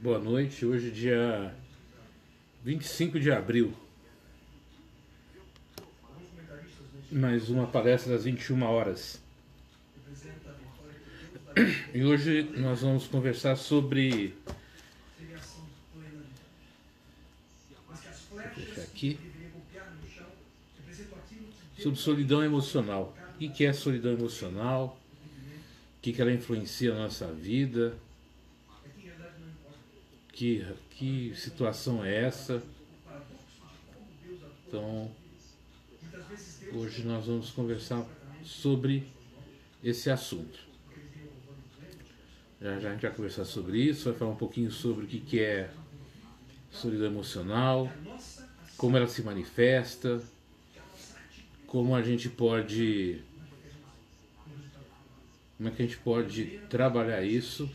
Boa noite, hoje é dia 25 de abril. Mais uma palestra às 21 horas. E hoje nós vamos conversar sobre... Vou deixar aqui. Sobre solidão emocional. O que é solidão emocional? O que ela influencia na nossa vida? Que situação é essa? Então, hoje nós vamos conversar sobre esse assunto. Já a gente vai conversar sobre isso, vai falar um pouquinho sobre o que é solidão emocional, como ela se manifesta, como a gente pode... Como é que a gente pode trabalhar isso?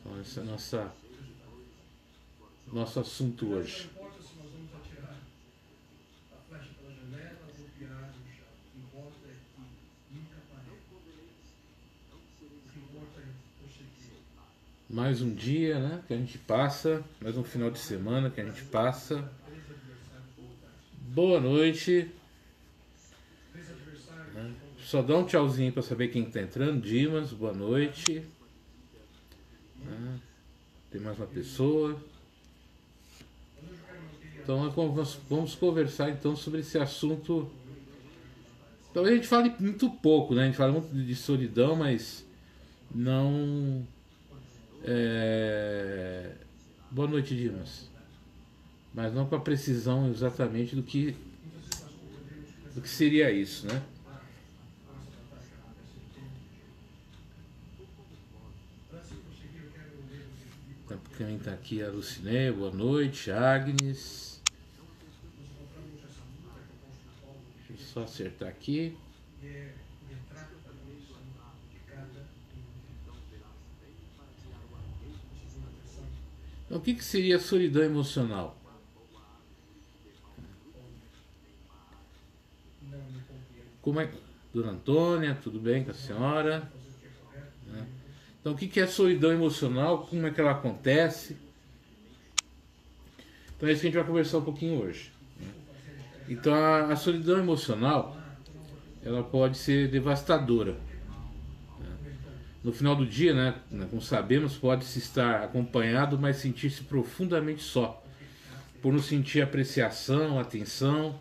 Então, esse é nosso assunto hoje. Mais um dia, né, que a gente passa, mais um final de semana que a gente passa. Boa noite. Só dá um tchauzinho para saber quem está entrando. Dimas, boa noite. Tem mais uma pessoa. Então nós vamos conversar então sobre esse assunto. Talvez a gente fale muito pouco, né? A gente fala muito de solidão, mas não... Boa noite, Dimas. Mas não com a precisão exatamente do que seria isso, né? Quem está aqui é a Luciné, boa noite, Agnes. Deixa eu só acertar aqui. Então, o que seria solidão emocional? Como é... Dona Antônia, tudo bem com a senhora? Então, o que é solidão emocional? Como é que ela acontece? Então, é isso que a gente vai conversar um pouquinho hoje. Então, a solidão emocional, ela pode ser devastadora. No final do dia, né, como sabemos, pode-se estar acompanhado, mas sentir-se profundamente só. Por não sentir apreciação, atenção,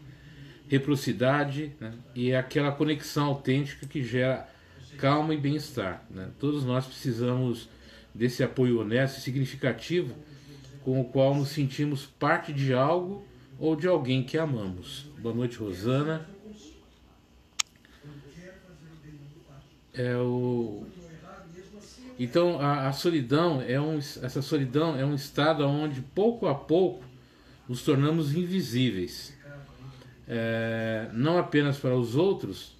reciprocidade, né, e aquela conexão autêntica que gera calma e bem-estar, né? Todos nós precisamos desse apoio honesto e significativo com o qual nos sentimos parte de algo ou de alguém que amamos. Boa noite, Rosana. Então a solidão essa solidão é um estado onde pouco a pouco nos tornamos invisíveis, não apenas para os outros,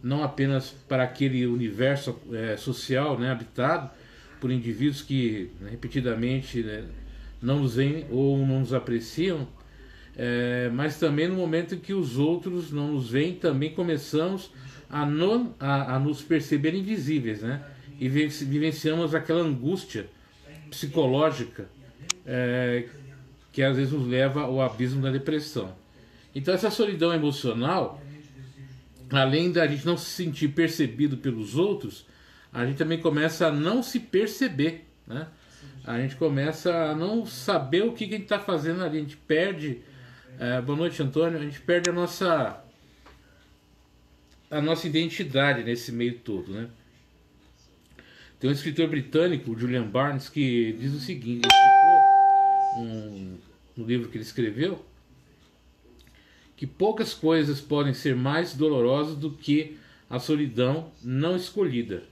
não apenas para aquele universo social, né, habitado por indivíduos que, né, repetidamente, né, não nos veem ou não nos apreciam, mas também no momento em que os outros não nos veem, também começamos a nos perceber invisíveis, né, e vivenciamos aquela angústia psicológica que às vezes nos leva ao abismo da depressão. Então essa solidão emocional, além da gente não se sentir percebido pelos outros, a gente também começa a não se perceber, né? A gente começa a não saber o que a gente está fazendo ali. A gente perde... boa noite, Antônio. A gente perde a nossa identidade nesse meio todo, né? Tem um escritor britânico, Julian Barnes, que diz o seguinte, ele explicou no livro que ele escreveu, que poucas coisas podem ser mais dolorosas do que a solidão não escolhida.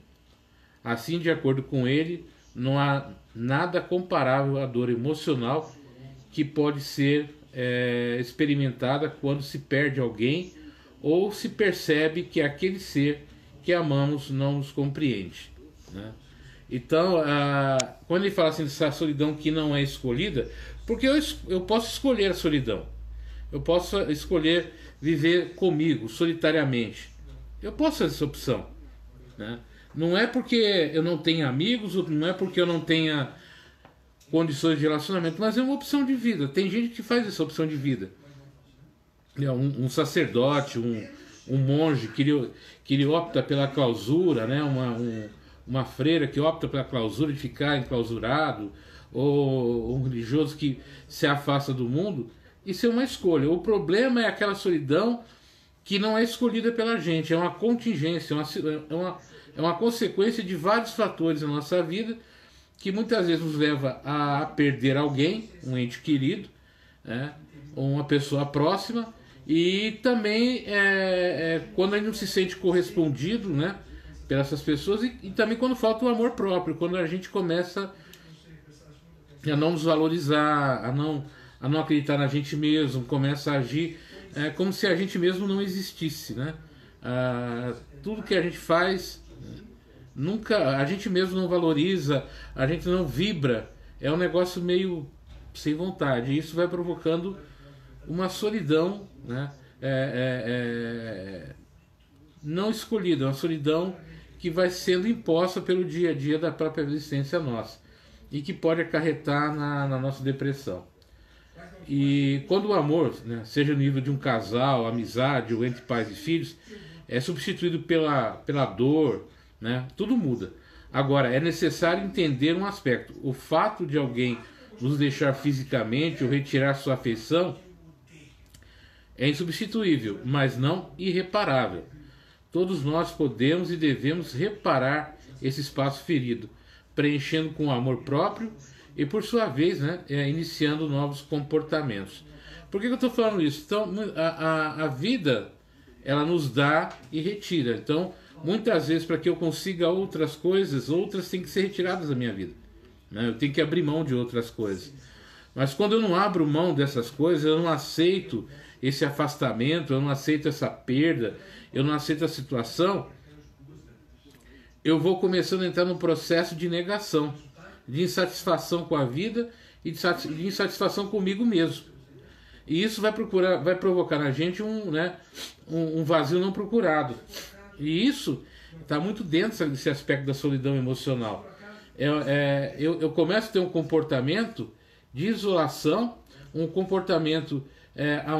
Assim, de acordo com ele, não há nada comparável à dor emocional que pode ser experimentada quando se perde alguém ou se percebe que aquele ser que amamos não nos compreende, né? Então, quando ele fala assim dessa solidão que não é escolhida, porque eu posso escolher a solidão. Eu posso escolher viver comigo, solitariamente. eu posso fazer essa opção, né? Não é porque eu não tenho amigos, não é porque eu não tenha condições de relacionamento, mas é uma opção de vida. Tem gente que faz essa opção de vida. Um sacerdote, um monge que ele opta pela clausura, né? Uma freira que opta pela clausura, de ficar enclausurado, ou um religioso que se afasta do mundo. Isso é uma escolha. O problema é aquela solidão que não é escolhida pela gente, é uma contingência, é uma consequência de vários fatores na nossa vida, que muitas vezes nos leva a perder alguém, um ente querido, né, ou uma pessoa próxima, e também quando a gente não se sente correspondido, né, pelas essas pessoas, e também quando falta o amor próprio, quando a gente começa a não nos valorizar, a não acreditar na gente mesmo, começa a agir como se a gente mesmo não existisse, né? Tudo que a gente faz, nunca, a gente mesmo não valoriza, a gente não vibra, é um negócio meio sem vontade, e isso vai provocando uma solidão, né? Não escolhida, uma solidão que vai sendo imposta pelo dia a dia da própria existência nossa, e que pode acarretar na nossa depressão. E quando o amor, né, seja no nível de um casal, amizade ou entre pais e filhos, é substituído pela dor, né, tudo muda. Agora, é necessário entender um aspecto: o fato de alguém nos deixar fisicamente ou retirar sua afeição é insubstituível, mas não irreparável. Todos nós podemos e devemos reparar esse espaço ferido, preenchendo com amor próprio e, por sua vez, né, iniciando novos comportamentos. Por que eu estou falando isso? Então, a vida, ela nos dá e retira. Então, muitas vezes, para que eu consiga outras coisas, outras têm que ser retiradas da minha vida, né? Eu tenho que abrir mão de outras coisas. Mas quando eu não abro mão dessas coisas, eu não aceito esse afastamento, eu não aceito essa perda, eu não aceito a situação, eu vou começando a entrar num processo de negação, de insatisfação com a vida e de insatisfação comigo mesmo. E isso vai provocar na gente um vazio não procurado. E isso está muito dentro desse aspecto da solidão emocional. Eu começo a ter um comportamento de isolação, um comportamento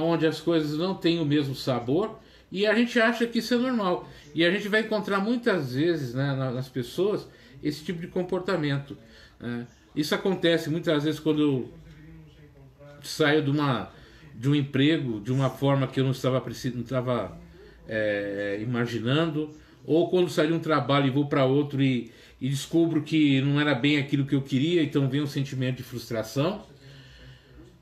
onde as coisas não têm o mesmo sabor, e a gente acha que isso é normal. E a gente vai encontrar muitas vezes, né, nas pessoas esse tipo de comportamento. Isso acontece muitas vezes quando eu saio de um emprego de uma forma que eu não estava imaginando, ou quando saio de um trabalho e vou para outro e descubro que não era bem aquilo que eu queria, então vem um sentimento de frustração.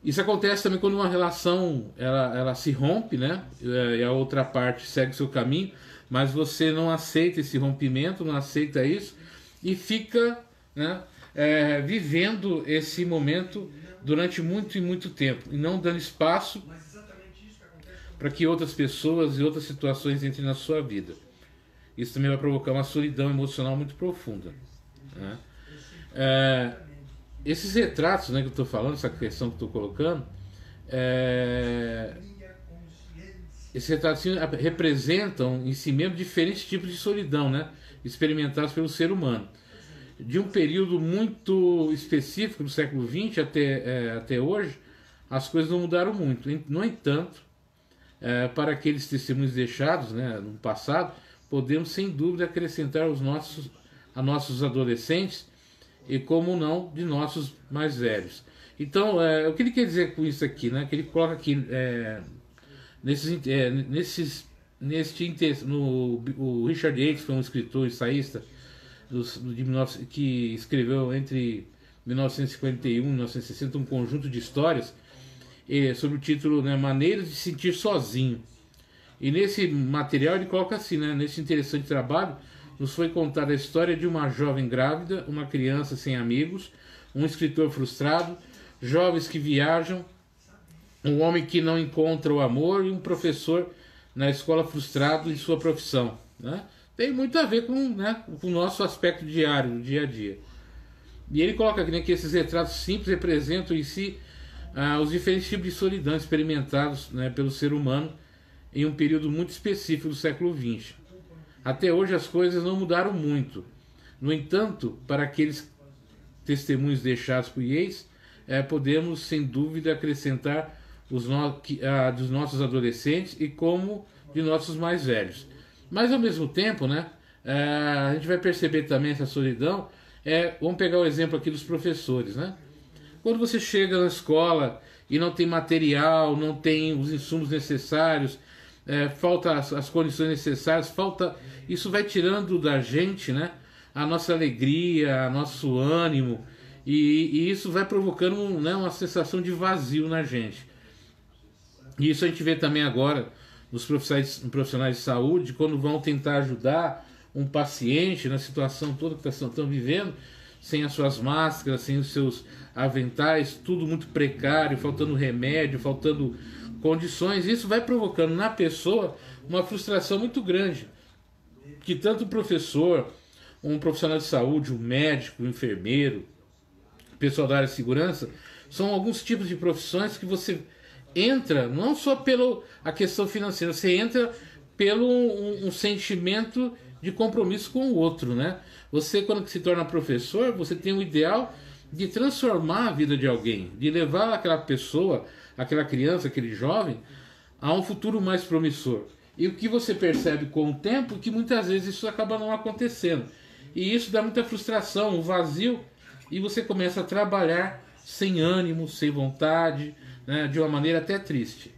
Isso acontece também quando uma relação ela se rompe, né? E a outra parte segue seu caminho, mas você não aceita esse rompimento, não aceita isso e fica, né, vivendo esse momento durante muito e muito tempo e não dando espaço para que outras pessoas e outras situações entrem na sua vida. Isso também vai provocar uma solidão emocional muito profunda, né? Esses retratos, né, que eu estou falando, essa questão que eu estou colocando, esses retratos representam em si mesmo diferentes tipos de solidão, né, experimentados pelo ser humano. De um período muito específico do século XX até hoje, as coisas não mudaram muito. No entanto, para aqueles testemunhos deixados, né, no passado, podemos sem dúvida acrescentar a nossos adolescentes e, como não, de nossos mais velhos. Então, o que ele quer dizer com isso aqui, né? Que ele coloca aqui o Richard Yates, foi um escritor ensaísta que escreveu entre 1951 e 1960 um conjunto de histórias sobre o título, né, Maneiras de Sentir Sozinho. E nesse material ele coloca assim, né, nesse interessante trabalho, nos foi contada a história de uma jovem grávida, uma criança sem amigos, um escritor frustrado, jovens que viajam, um homem que não encontra o amor e um professor na escola frustrado em sua profissão, né? Tem muito a ver com, né, com o nosso aspecto diário, do dia a dia. E ele coloca aqui, né, que esses retratos simples representam em si os diferentes tipos de solidão experimentados, né, pelo ser humano em um período muito específico do século XX. Até hoje as coisas não mudaram muito. No entanto, para aqueles testemunhos deixados por IES, podemos sem dúvida acrescentar dos nossos adolescentes e como de nossos mais velhos. Mas ao mesmo tempo, né, a gente vai perceber também essa solidão. Vamos pegar o exemplo aqui dos professores, né? Quando você chega na escola e não tem material, não tem os insumos necessários, falta as condições necessárias, isso vai tirando da gente, né, a nossa alegria, nosso ânimo, e isso vai provocando, né, uma sensação de vazio na gente. E isso a gente vê também agora nos profissionais de saúde, quando vão tentar ajudar um paciente na situação toda que estão vivendo, sem as suas máscaras, sem os seus aventais, tudo muito precário, faltando remédio, faltando condições. Isso vai provocando na pessoa uma frustração muito grande, que tanto o professor, um profissional de saúde, um médico, um enfermeiro, pessoal da área de segurança, são alguns tipos de profissões que você entra não só pela a questão financeira, você entra pelo um sentimento de compromisso com o outro, né? Você, quando se torna professor, você tem o ideal de transformar a vida de alguém, de levar aquela pessoa, aquela criança, aquele jovem, a um futuro mais promissor. E o que você percebe com o tempo é que muitas vezes isso acaba não acontecendo. E isso dá muita frustração, um vazio, e você começa a trabalhar sem ânimo, sem vontade, né, de uma maneira até triste.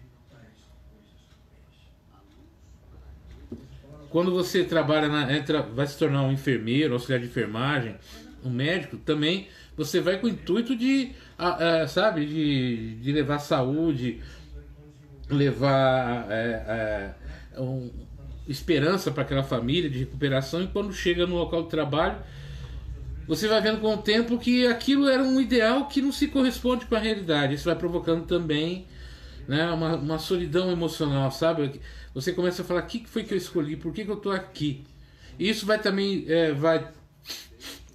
Quando você trabalha, vai se tornar um enfermeiro, auxiliar de enfermagem, um médico, também você vai com o intuito de, sabe, de levar saúde, levar esperança para aquela família, de recuperação, e quando chega no local de trabalho, você vai vendo com o tempo que aquilo era um ideal que não se corresponde com a realidade. Isso vai provocando também, né, uma solidão emocional, sabe? Você começa a falar: o que foi que eu escolhi? Por que eu estou aqui? E isso vai também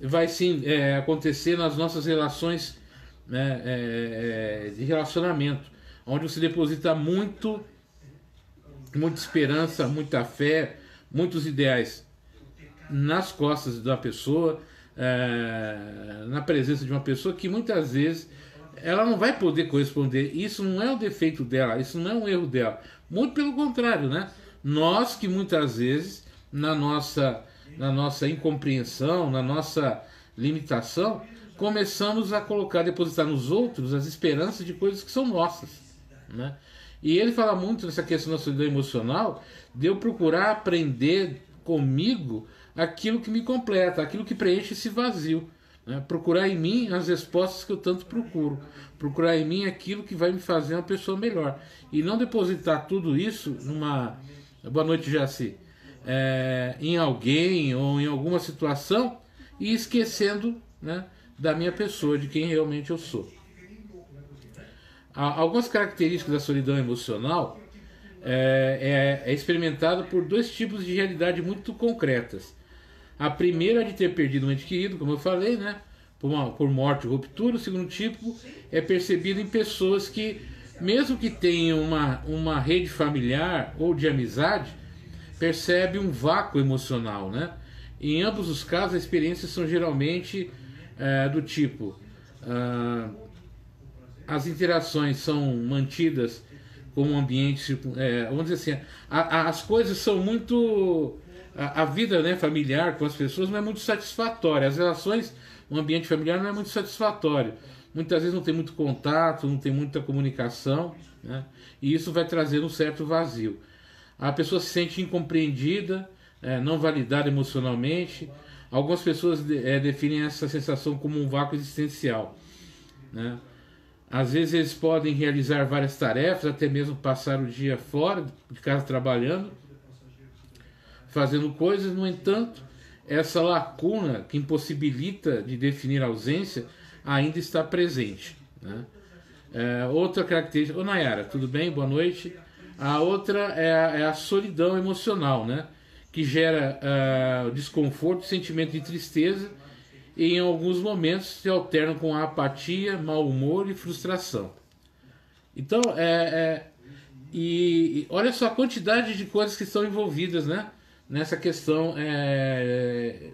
vai sim acontecer nas nossas relações, né, de relacionamento, onde você deposita muita esperança, muita fé, muitos ideais nas costas da pessoa, na presença de uma pessoa que muitas vezes ela não vai poder corresponder. Isso não é um defeito dela, isso não é um erro dela, muito pelo contrário, né? Nós que muitas vezes na nossa incompreensão, na nossa limitação, começamos a depositar nos outros as esperanças de coisas que são nossas, né? E ele fala muito nessa questão da solidão emocional, de eu procurar aprender comigo aquilo que me completa, aquilo que preenche esse vazio, né? Procurar em mim as respostas que eu tanto procuro, procurar em mim aquilo que vai me fazer uma pessoa melhor, e não depositar tudo isso numa... Boa noite, Jaci. Em alguém ou em alguma situação, e esquecendo, né, da minha pessoa, de quem realmente eu sou. Algumas características da solidão emocional é experimentada por dois tipos de realidade muito concretas. A primeira é de ter perdido um ente querido, como eu falei, né, por morte ou ruptura. O segundo tipo é percebido em pessoas que, mesmo que tenham uma rede familiar ou de amizade, percebe um vácuo emocional, né? Em ambos os casos, as experiências são geralmente do tipo... as interações são mantidas como um ambiente, vamos dizer assim, as coisas são muito... A vida, né, familiar com as pessoas não é muito satisfatória. As relações, o ambiente familiar não é muito satisfatório. Muitas vezes não tem muito contato, não tem muita comunicação, né? E isso vai trazer um certo vazio. A pessoa se sente incompreendida, não validada emocionalmente. Algumas pessoas definem essa sensação como um vácuo existencial, né? Às vezes eles podem realizar várias tarefas, até mesmo passar o dia fora de casa trabalhando, fazendo coisas. No entanto, essa lacuna que impossibilita de definir a ausência ainda está presente, né? Outra característica... Ô Nayara, tudo bem? Boa noite. A outra é a solidão emocional, né? Que gera desconforto, sentimento de tristeza, e em alguns momentos se alternam com a apatia, mau humor e frustração. Então, e olha só a quantidade de coisas que estão envolvidas, né, nessa questão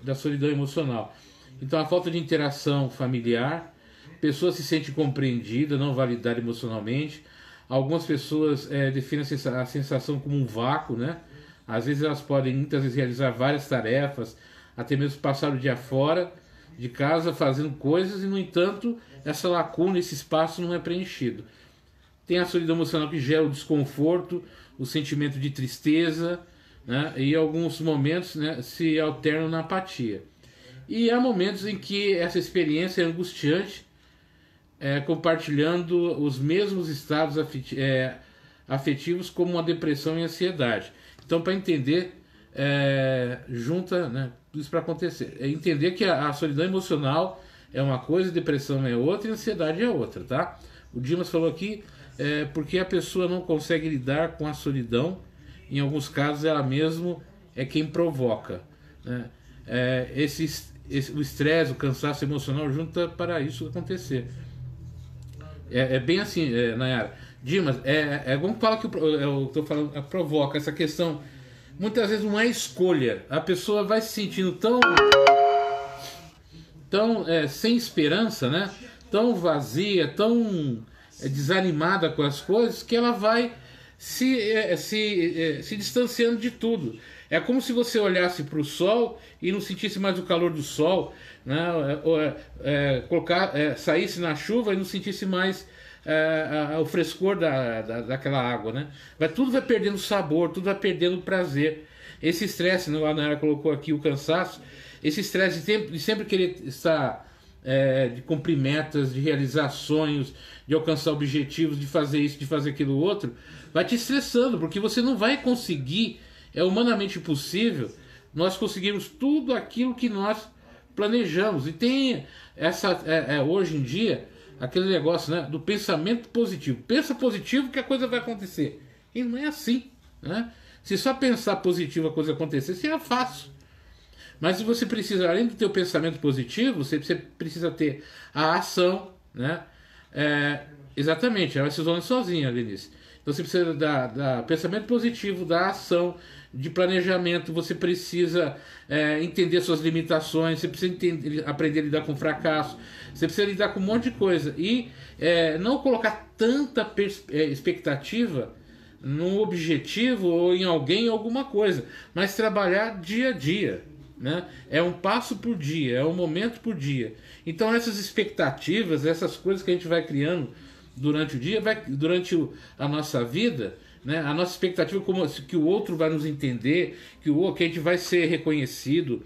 da solidão emocional. Então, a falta de interação familiar, pessoas se sentem compreendidas, não validadas emocionalmente. Algumas pessoas definem a sensação como um vácuo, né? Às vezes elas podem muitas vezes realizar várias tarefas, até mesmo passar o dia fora de casa fazendo coisas, e no entanto essa lacuna, esse espaço não é preenchido. Tem a solidão emocional que gera o desconforto, o sentimento de tristeza, né? E em alguns momentos, né, se alternam na apatia. E há momentos em que essa experiência é angustiante, compartilhando os mesmos estados afetivos como a depressão e a ansiedade. Então, para entender, junta, né, isso para acontecer. É entender que a solidão emocional é uma coisa, a depressão é outra e a ansiedade é outra, tá? O Dimas falou aqui, porque a pessoa não consegue lidar com a solidão, em alguns casos ela mesmo é quem provoca, né? O estresse, o cansaço emocional junta para isso acontecer. É bem assim, Nayara. Dimas, vamos falar que eu estou falando, provoca essa questão. Muitas vezes não é escolha. A pessoa vai se sentindo tão sem esperança, né? Tão vazia, tão desanimada com as coisas, que ela vai se distanciando de tudo. É como se você olhasse para o sol e não sentisse mais o calor do sol, né? Saísse na chuva e não sentisse mais o frescor daquela água, né? Tudo vai perdendo sabor, tudo vai perdendo prazer. Esse estresse, né? A Nayara colocou aqui o cansaço, esse estresse de sempre querer estar, de cumprir metas, de realizar sonhos, de alcançar objetivos, de fazer isso, de fazer aquilo outro, vai te estressando, porque você não vai conseguir, é humanamente impossível nós conseguirmos tudo aquilo que nós planejamos. E tem hoje em dia aquele negócio, né, do pensamento positivo. Pensa positivo que a coisa vai acontecer. E não é assim, né? Se só pensar positivo a coisa acontecer, seria fácil. Mas se você precisa, além do teu pensamento positivo, você precisa ter a ação, né? Exatamente, ela se isola sozinha, Lenice. Então você precisa da pensamento positivo, da ação, de planejamento, você precisa entender suas limitações, você precisa aprender a lidar com fracasso, você precisa lidar com um monte de coisa. E não colocar tanta expectativa num objetivo ou em alguém ou alguma coisa, mas trabalhar dia a dia, né? É um passo por dia, é um momento por dia. Então essas expectativas, essas coisas que a gente vai criando durante o dia, durante a nossa vida, né? A nossa expectativa que o outro vai nos entender, que a gente vai ser reconhecido,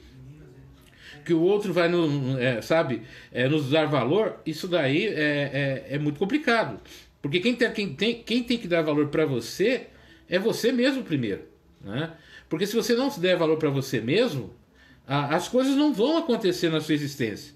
que o outro vai nos dar valor. Isso daí é muito complicado, porque quem tem que dar valor para você é você mesmo primeiro, né? Porque se você não se der valor para você mesmo, as coisas não vão acontecer na sua existência.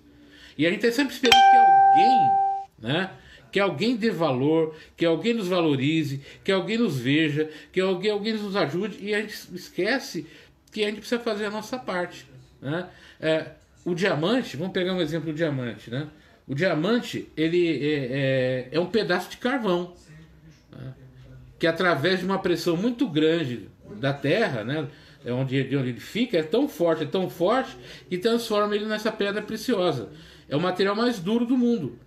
E a gente está sempre esperando que alguém, né, que alguém dê valor, que alguém nos valorize, que alguém nos veja, que alguém nos ajude, e a gente esquece que a gente precisa fazer a nossa parte, né? O diamante, vamos pegar um exemplo do diamante, né? O diamante, ele é um pedaço de carvão, né, que através de uma pressão muito grande da terra, né, de onde ele fica, é tão forte, que transforma ele nessa pedra preciosa. É o material mais duro do mundo.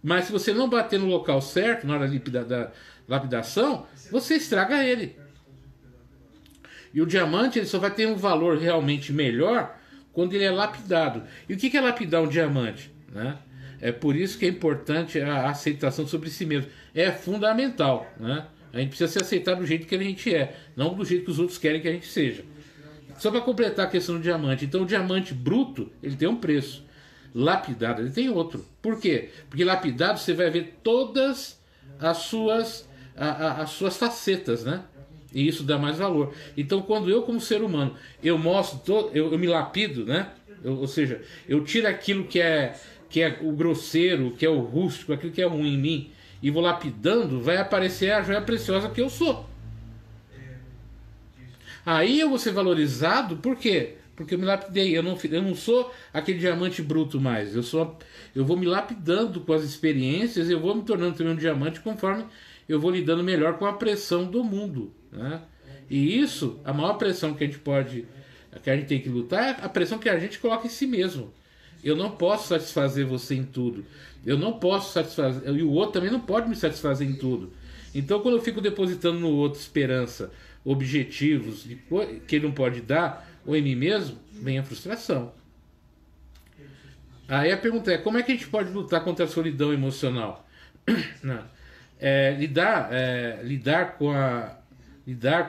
Mas se você não bater no local certo, na hora da lapidação, você estraga ele. E o diamante, ele só vai ter um valor realmente melhor quando ele é lapidado. E o que é lapidar um diamante, né? É por isso que é importante a aceitação sobre si mesmo. É fundamental, né? A gente precisa se aceitar do jeito que a gente é, não do jeito que os outros querem que a gente seja. Só para completar a questão do diamante. Então o diamante bruto, ele tem um preço. Lapidado, ele tem outro. Por quê? Porque lapidado você vai ver todas as suas facetas, né? E isso dá mais valor. Então quando eu, como ser humano, eu mostro, eu me lapido, né? Ou seja, eu tiro aquilo que é o grosseiro, que é o rústico, aquilo que é ruim em mim, e vou lapidando, vai aparecer a joia preciosa que eu sou. Aí eu vou ser valorizado, por quê? Porque eu me lapidei, eu não sou aquele diamante bruto mais, eu vou me lapidando com as experiências, eu vou me tornando também um diamante conforme eu vou lidando melhor com a pressão do mundo, né? E isso, a maior pressão que a gente tem que lutar é a pressão que a gente coloca em si mesmo. Eu não posso satisfazer você em tudo. Eu não posso satisfazer. E o outro também não pode me satisfazer em tudo. Então, quando eu fico depositando no outro esperança, objetivos que ele não pode dar, ou em mim mesmo, vem a frustração. Aí a pergunta é: como é que a gente pode lutar contra a solidão emocional? Não. Lidar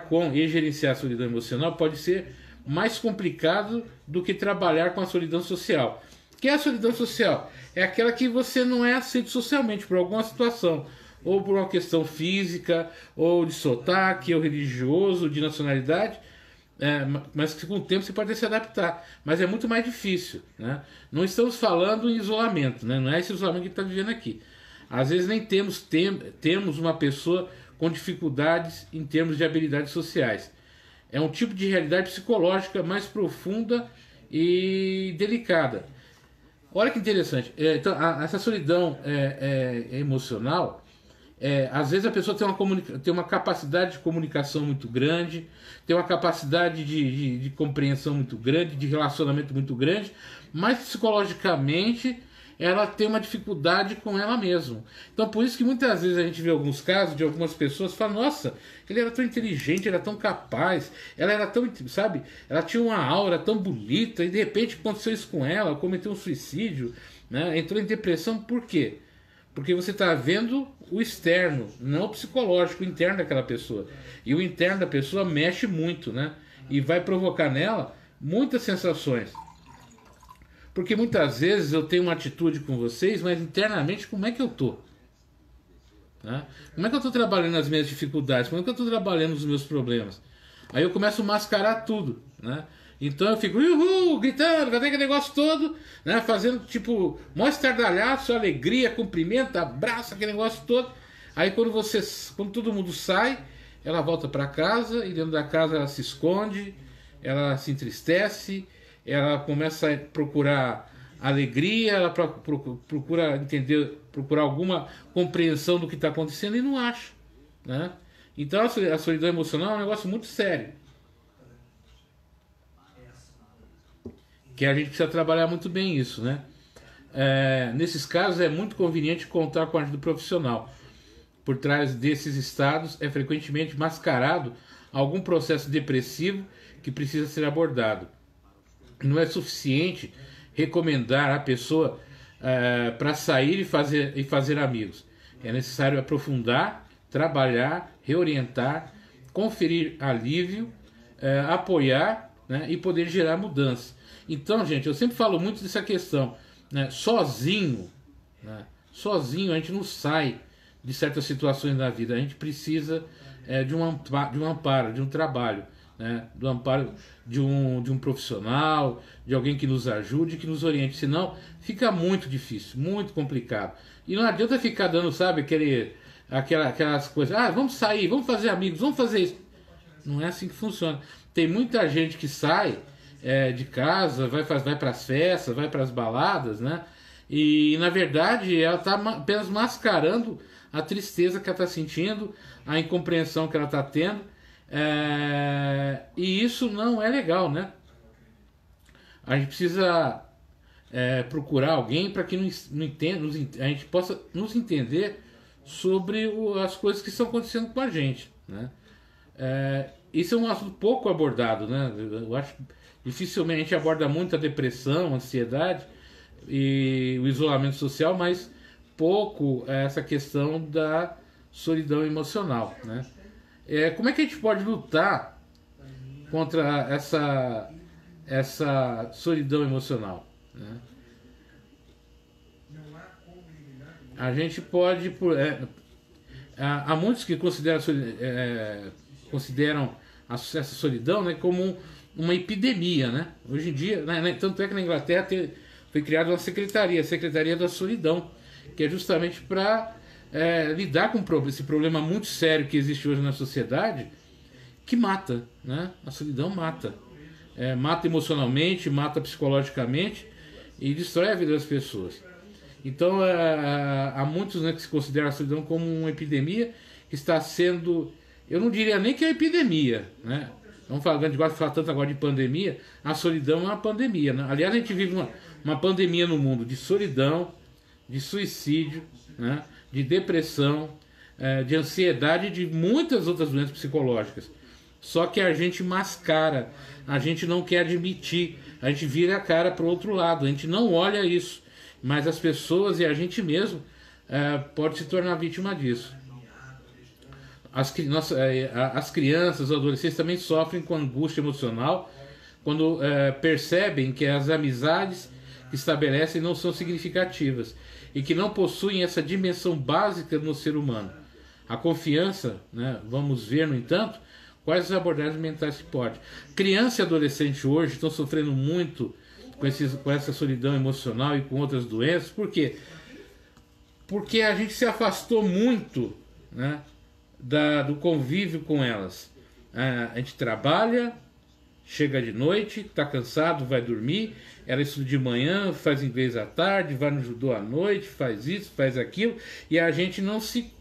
com e gerenciar a solidão emocional pode ser mais complicado do que trabalhar com a solidão social. Que é a solidão social? É aquela que você não é aceito socialmente por alguma situação, ou por uma questão física, ou de sotaque, ou religioso, de nacionalidade, mas que com o tempo você pode se adaptar. Mas é muito mais difícil, né? Não estamos falando em isolamento, né? Não é esse isolamento que está vivendo aqui. Às vezes nem temos uma pessoa com dificuldades em termos de habilidades sociais. É um tipo de realidade psicológica mais profunda e delicada. Olha que interessante. Então, essa solidão emocional, às vezes a pessoa tem uma capacidade de comunicação muito grande, tem uma capacidade de compreensão muito grande, de relacionamento muito grande, mas psicologicamente ela tem uma dificuldade com ela mesma. Então por isso que muitas vezes a gente vê alguns casos de algumas pessoas que falam: nossa, ele era tão inteligente, era tão capaz, ela era tão, sabe, ela tinha uma aura tão bonita, e de repente aconteceu isso com ela, cometeu um suicídio, né? Entrou em depressão. Por quê? Porque você está vendo o externo, não o psicológico, o interno daquela pessoa. E o interno da pessoa mexe muito, né? E vai provocar nela muitas sensações. Porque muitas vezes eu tenho uma atitude com vocês, mas internamente como é que eu tô? Né? Como é que eu estou trabalhando as minhas dificuldades? Como é que eu estou trabalhando os meus problemas? Aí eu começo a mascarar tudo, né? Então eu fico gritando, cadê aquele negócio todo, né? Fazendo tipo, mostra estardalhaço, alegria, cumprimento, abraço, aquele negócio todo. Aí quando todo mundo sai, ela volta para casa, e dentro da casa ela se esconde, ela se entristece, ela começa a procurar alegria, ela procura entender, procurar alguma compreensão do que está acontecendo e não acha, né? Então a solidão emocional é um negócio muito sério, que a gente precisa trabalhar muito bem isso, né? Nesses casos é muito conveniente contar com a ajuda profissional. Por trás desses estados é frequentemente mascarado algum processo depressivo que precisa ser abordado. Não é suficiente recomendar a pessoa para sair e fazer amigos. É necessário aprofundar, trabalhar, reorientar, conferir alívio, apoiar, né, e poder gerar mudança. Então, gente, eu sempre falo muito dessa questão, né? Sozinho a gente não sai de certas situações da vida. A gente precisa de um amparo, de um trabalho, né? Do amparo de um profissional, de alguém que nos ajude, que nos oriente. Senão fica muito difícil, muito complicado. E não adianta ficar dando, sabe, aquelas coisas: vamos sair, vamos fazer amigos, vamos fazer isso. Não é assim que funciona. Tem muita gente que sai de casa, vai para as festas, vai para as baladas, né? E na verdade ela está apenas mascarando a tristeza que ela está sentindo, a incompreensão que ela está tendo, e isso não é legal, né? A gente precisa procurar alguém para que a gente possa nos entender sobre as coisas que estão acontecendo com a gente, né? Isso é um assunto pouco abordado, né? Eu acho que dificilmente a gente aborda muito a depressão, a ansiedade e o isolamento social, mas pouco essa questão da solidão emocional, né? Como é que a gente pode lutar contra essa solidão emocional, né? A gente pode... há muitos que consideram essa solidão, né, como uma epidemia, né? Hoje em dia, né, tanto é que na Inglaterra foi criada uma secretaria, a Secretaria da Solidão, que é justamente para lidar com esse problema muito sério que existe hoje na sociedade, que mata, né? A solidão mata. Mata emocionalmente, mata psicologicamente e destrói a vida das pessoas. Então há muitos, né, que se consideram a solidão como uma epidemia que está sendo eu não diria nem que é epidemia, né? Vamos falar, a gente gosta de falar tanto agora de pandemia, a solidão é uma pandemia, né? Aliás, a gente vive uma pandemia no mundo de solidão, de suicídio, né? De depressão, de ansiedade e de muitas outras doenças psicológicas. Só que a gente mascara, a gente não quer admitir, a gente vira a cara para o outro lado, a gente não olha isso, mas as pessoas e a gente mesmo pode se tornar vítima disso. As crianças, os adolescentes também sofrem com angústia emocional quando percebem que as amizades que estabelecem não são significativas e que não possuem essa dimensão básica no ser humano. A confiança, né, vamos ver, no entanto, quais as abordagens mentais que pode. Criança e adolescente hoje estão sofrendo muito com essa solidão emocional e com outras doenças. Por quê? Porque a gente se afastou muito, né, do convívio com elas. A gente trabalha, chega de noite, está cansado, vai dormir. Ela estuda de manhã, faz inglês à tarde, vai no judô à noite, faz isso, faz aquilo, e a gente não se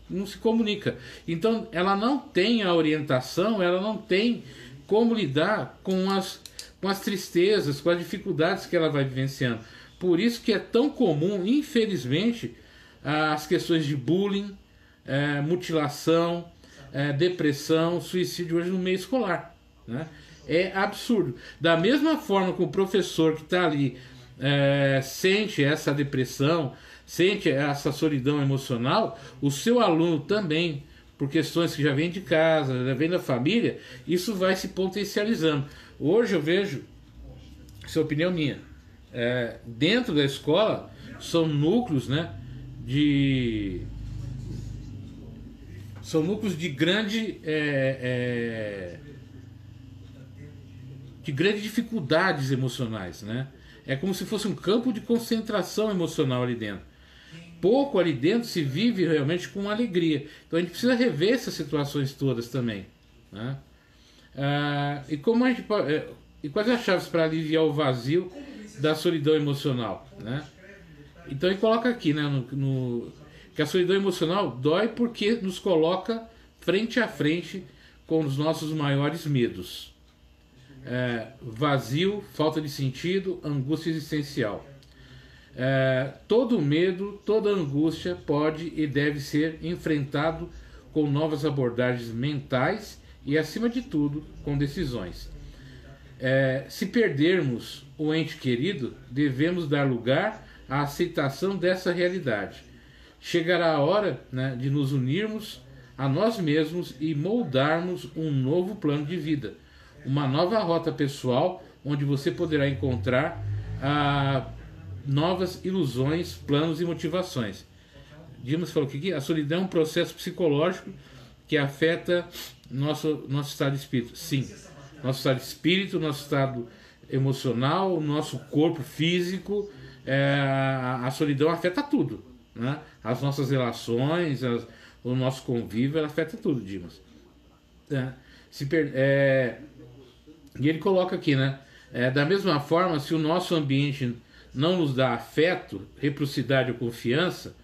comunica. Então ela não tem a orientação, ela não tem como lidar com as tristezas, com as dificuldades que ela vai vivenciando. Por isso que é tão comum, infelizmente, as questões de bullying, mutilação, depressão, suicídio hoje no meio escolar, né? É absurdo. Da mesma forma que o professor que está ali sente essa depressão, sente essa solidão emocional, o seu aluno também, por questões que já vem de casa, já vem da família, isso vai se potencializando. Hoje eu vejo, isso é opinião minha, dentro da escola são núcleos, né, são núcleos de grande dificuldades emocionais, né? É como se fosse um campo de concentração emocional ali dentro. Pouco ali dentro se vive realmente com alegria. Então a gente precisa rever essas situações todas também, né? E quais as chaves para aliviar o vazio da solidão emocional, né? Então ele coloca aqui, né, que a solidão emocional dói porque nos coloca frente a frente com os nossos maiores medos. Vazio, falta de sentido, angústia existencial. Todo medo, toda angústia pode e deve ser enfrentado com novas abordagens mentais e, acima de tudo, com decisões. Se perdermos o ente querido, devemos dar lugar à aceitação dessa realidade. Chegará a hora, né, de nos unirmos a nós mesmos e moldarmos um novo plano de vida, uma nova rota pessoal, onde você poderá encontrar novas ilusões, planos e motivações. Dimas falou que a solidão é um processo psicológico que afeta nosso estado de espírito. Sim, nosso estado de espírito, nosso estado emocional, nosso corpo físico. A solidão afeta tudo, né? As nossas relações, o nosso convívio, ela afeta tudo, Dimas. E ele coloca aqui, né? Da mesma forma, se o nosso ambiente não nos dá afeto, reciprocidade ou confiança,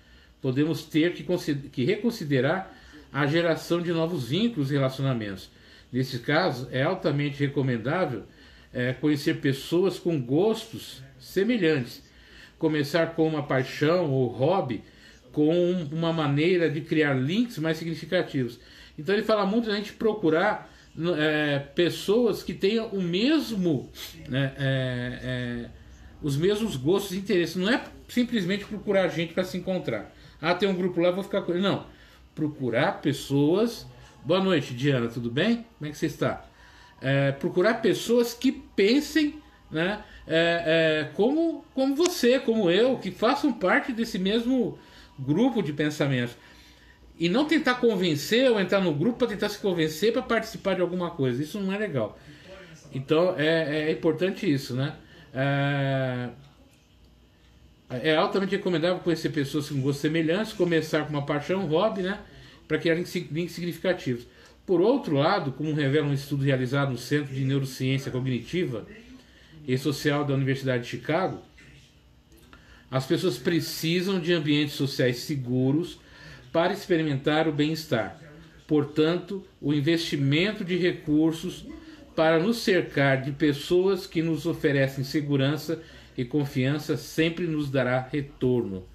podemos ter que reconsiderar a geração de novos vínculos e relacionamentos. Nesse caso, é altamente recomendável conhecer pessoas com gostos semelhantes, começar com uma paixão ou hobby, com uma maneira de criar links mais significativos. Então ele fala muito da gente procurar pessoas que tenham o mesmo, os mesmos gostos e interesses. Não é simplesmente procurar gente para se encontrar. Tem um grupo lá, vou ficar com ele. Não. Procurar pessoas. Boa noite, Diana, tudo bem? Como é que você está? Procurar pessoas que pensem, né, como você, como eu, que façam parte desse mesmo grupo de pensamentos. E não tentar convencer ou entrar no grupo para tentar se convencer para participar de alguma coisa. Isso não é legal. Então é importante isso, né? É altamente recomendável conhecer pessoas com gostos semelhantes, começar com uma paixão, um hobby, né? Para criar links significativos. Por outro lado, como revela um estudo realizado no Centro de Neurociência Cognitiva e Social da Universidade de Chicago, as pessoas precisam de ambientes sociais seguros para experimentar o bem-estar. portanto, o investimento de recursos para nos cercar de pessoas que nos oferecem segurança e confiança sempre nos dará retorno,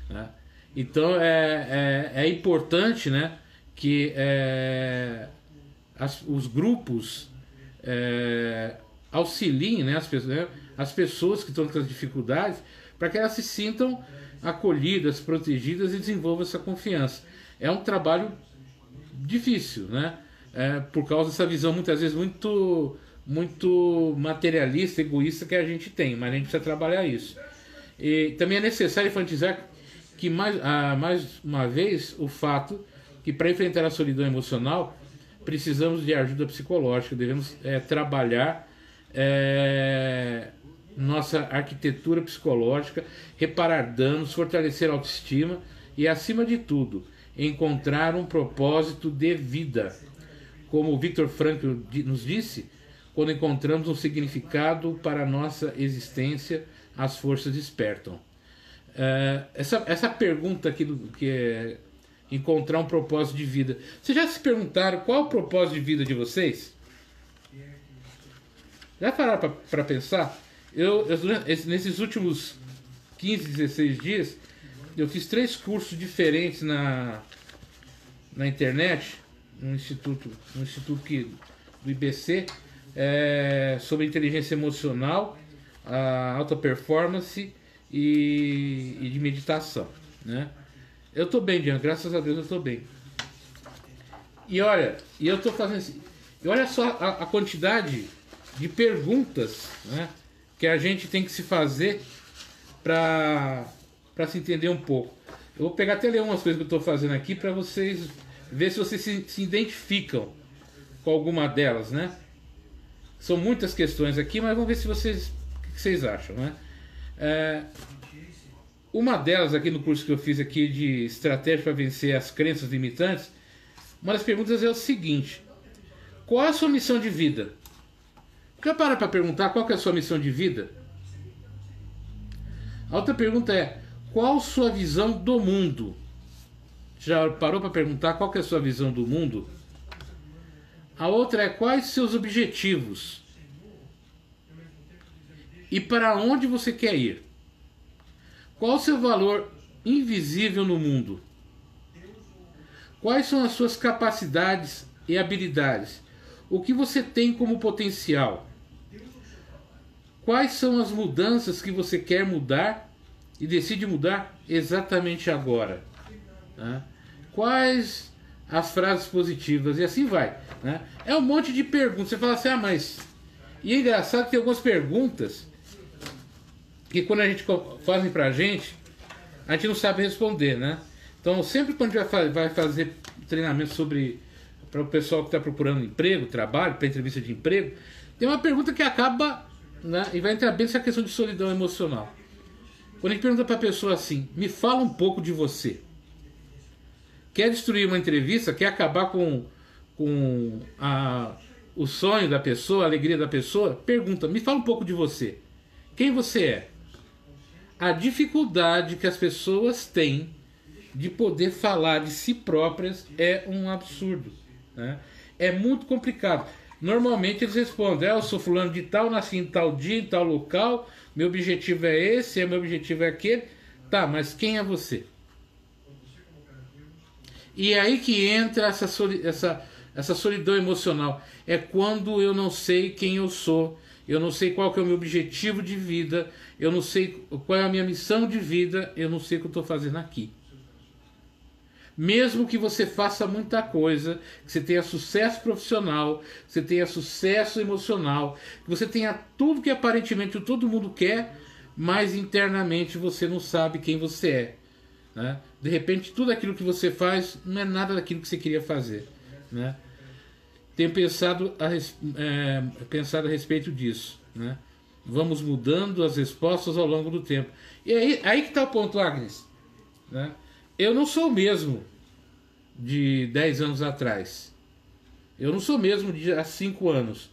né? Então é importante, né, que os grupos auxiliem, né, as pessoas que estão com as dificuldades, para que elas se sintam acolhidas, protegidas e desenvolvam essa confiança. É um trabalho difícil, né? Por causa dessa visão muitas vezes muito materialista, egoísta que a gente tem, mas a gente precisa trabalhar isso. E também é necessário enfatizar que mais uma vez o fato que para enfrentar a solidão emocional precisamos de ajuda psicológica, devemos trabalhar nossa arquitetura psicológica, reparar danos, fortalecer a autoestima e, acima de tudo, encontrar um propósito de vida. Como o Viktor Frankl nos disse, quando encontramos um significado para a nossa existência, as forças despertam. Essa pergunta aqui, que é encontrar um propósito de vida. Vocês já se perguntaram qual é o propósito de vida de vocês? Já pararam para pensar? Nesses últimos 15, 16 dias, eu fiz 3 cursos diferentes na internet, no instituto do IBC, sobre inteligência emocional, a alta performance e de meditação, né? Eu tô bem, Diana, graças a Deus eu tô bem. E olha, eu tô fazendo assim, e olha só a quantidade de perguntas, né, que a gente tem que se fazer para se entender um pouco. Eu vou pegar até ler umas coisas que eu estou fazendo aqui para vocês ver se vocês se identificam com alguma delas, né? São muitas questões aqui, mas vamos ver se vocês, o que vocês acham, né? Uma delas aqui no curso que eu fiz aqui de estratégia para vencer as crenças limitantes, uma das perguntas é o seguinte: qual é a sua missão de vida? Já para perguntar qual que é a sua missão de vida? A outra pergunta é: qual a sua visão do mundo? Já parou para perguntar qual que é a sua visão do mundo? A outra é: quais seus objetivos? E para onde você quer ir? Qual o seu valor invisível no mundo? Quais são as suas capacidades e habilidades? O que você tem como potencial? Quais são as mudanças que você quer mudar e decide mudar exatamente agora? Né? Quais as frases positivas? E assim vai. Né? É um monte de perguntas. Você fala assim, mas... E é engraçado que tem algumas perguntas que quando a gente fazem pra gente, a gente não sabe responder, né? Então sempre quando a gente vai fazer treinamento para o pessoal que está procurando emprego, trabalho, para entrevista de emprego, tem uma pergunta que acaba, né, e vai entrar bem nessa questão de solidão emocional. Quando a gente pergunta para a pessoa assim: me fala um pouco de você. Quer destruir uma entrevista? Quer acabar com o sonho da pessoa, a alegria da pessoa? Pergunta: me fala um pouco de você. Quem você é? A dificuldade que as pessoas têm de poder falar de si próprias é um absurdo, né? É muito complicado. Normalmente eles respondem: eu sou fulano de tal, nasci em tal dia, em tal local, meu objetivo é esse, meu objetivo é aquele. Tá, mas quem é você? E é aí que entra essa solidão emocional. É quando eu não sei quem eu sou, eu não sei qual que é o meu objetivo de vida, eu não sei qual é a minha missão de vida, eu não sei o que eu estou fazendo aqui. Mesmo que você faça muita coisa, que você tenha sucesso profissional, que você tenha sucesso emocional, que você tenha tudo que aparentemente todo mundo quer, mas internamente você não sabe quem você é, né? De repente tudo aquilo que você faz não é nada daquilo que você queria fazer, né? Tenho pensado a respeito disso, né? Vamos mudando as respostas ao longo do tempo. E aí que está o ponto, Agnes, né? Eu não sou o mesmo de 10 anos atrás. Eu não sou o mesmo de há 5 anos.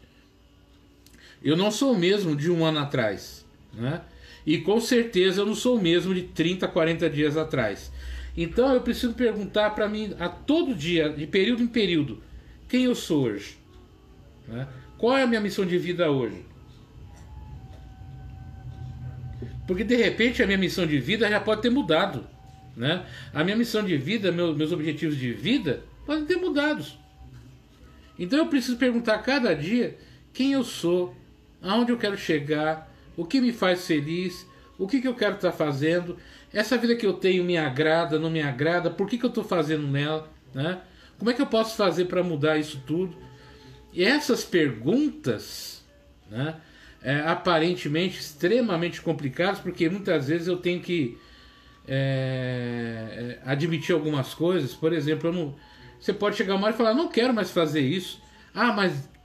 Eu não sou o mesmo de 1 ano atrás, né? E com certeza eu não sou o mesmo de 30, 40 dias atrás. Então eu preciso perguntar para mim a todo dia, de período em período, quem eu sou hoje, né? Qual é a minha missão de vida hoje? Porque de repente a minha missão de vida já pode ter mudado, né? A minha missão de vida, meus objetivos de vida podem ter mudados. Então eu preciso perguntar a cada dia quem eu sou, aonde eu quero chegar, o que me faz feliz, o que eu quero estar fazendo, essa vida que eu tenho me agrada, não me agrada, por que eu estou fazendo nela, né? Como é que eu posso fazer para mudar isso tudo? E essas perguntas, né, aparentemente extremamente complicadas, porque muitas vezes eu tenho que admitir algumas coisas. Por exemplo, você pode chegar uma hora e falar, não quero mais fazer isso. Ah,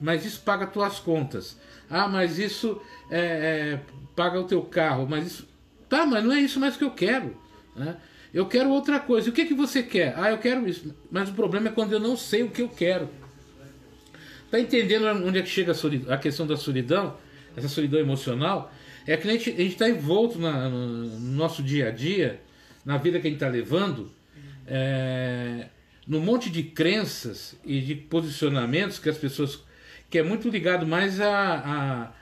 mas isso paga as tuas contas. Ah, mas isso paga o teu carro. Mas isso... Tá, mas não é isso mais que eu quero, né? Eu quero outra coisa. E o que que você quer? Ah, eu quero isso. Mas o problema é quando eu não sei o que eu quero. Tá entendendo onde é que chega a questão da solidão? Essa solidão emocional? É que a gente está envolto no nosso dia a dia, na vida que a gente está levando, num monte de crenças e de posicionamentos que as pessoas... que é muito ligado mais à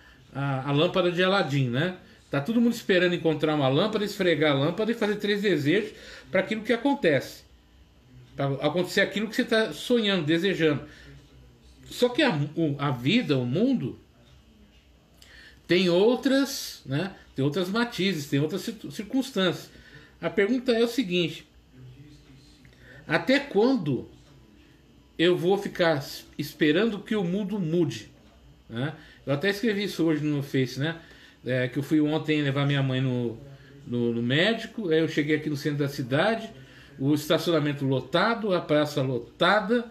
lâmpada de Aladim, né? Tá todo mundo esperando encontrar uma lâmpada, esfregar a lâmpada e fazer 3 desejos para aquilo que acontece. Para acontecer aquilo que você está sonhando, desejando. Só que a vida, o mundo, tem outras, né? Tem outras matizes, tem outras circunstâncias. A pergunta é o seguinte: até quando eu vou ficar esperando que o mundo mude, né? Eu até escrevi isso hoje no Face, né? Que eu fui ontem levar minha mãe no médico. Aí eu cheguei aqui no centro da cidade, o estacionamento lotado, a praça lotada,